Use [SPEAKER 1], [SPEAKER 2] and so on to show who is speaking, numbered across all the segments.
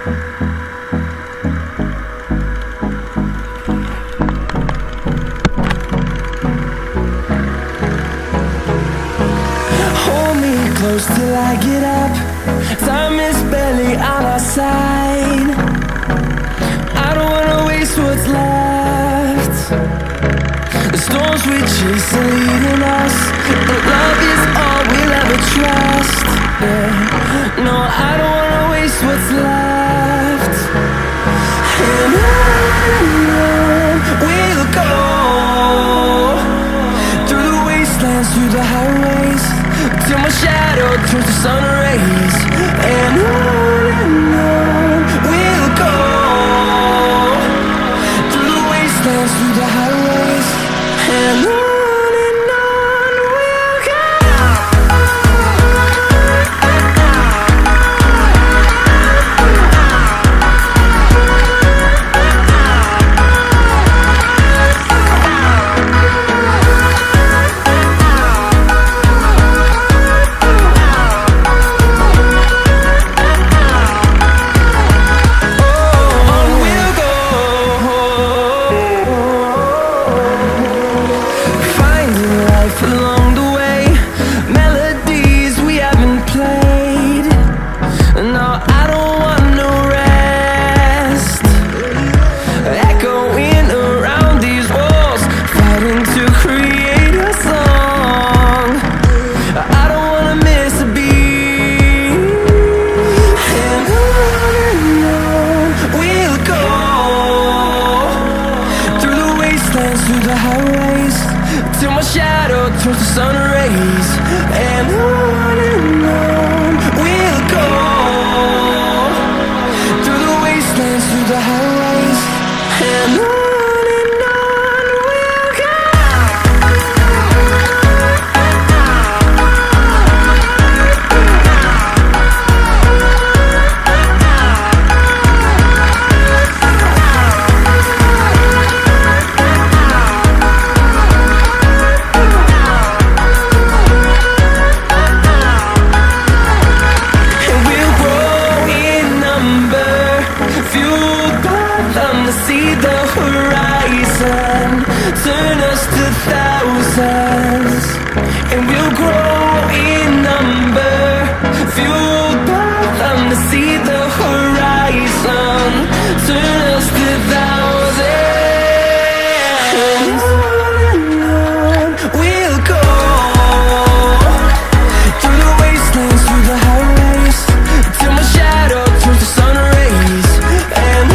[SPEAKER 1] Hold me close till I get up. Time is barely on our side. I don't wanna waste what's left. The storms we chase are leading us, and love is all we'll ever trust. Yeah. No, I don't wanna waste what's left. And on we'll go, through the wastelands, through the highways, till my shadow turns to sun rays. And on we'll go, through the wastelands, through the highways, and on we'll go. Along the way, melodies we haven't played. No, I don't want no rest. Echoing around these walls, fighting to create a song. I don't wanna miss a beat. And on we'll go, through the wastelands, through the highways, till my shadow turns to sun rays. And on we'll go, through the wastelands, through the highways, and on we'll go. See the horizon, turn us to thousands, and we'll grow in number, fueled by them. To see the horizon, turn us to thousands, and on we'll go, through the wastelands, through the highways, till my shadow turns to sun rays. And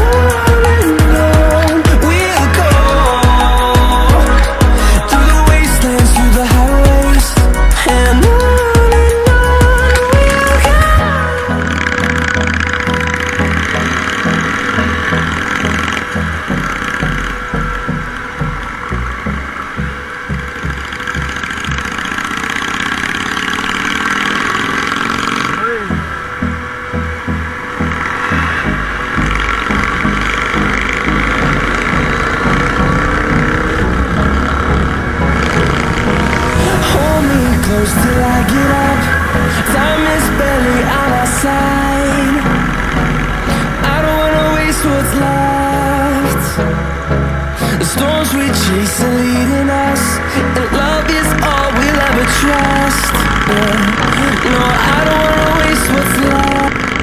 [SPEAKER 1] till I get up, time is barely on our side. I don't wanna waste what's left. The storms we chase are leading us, and love is all we'll ever trust. Yeah. No, I don't wanna waste what's left.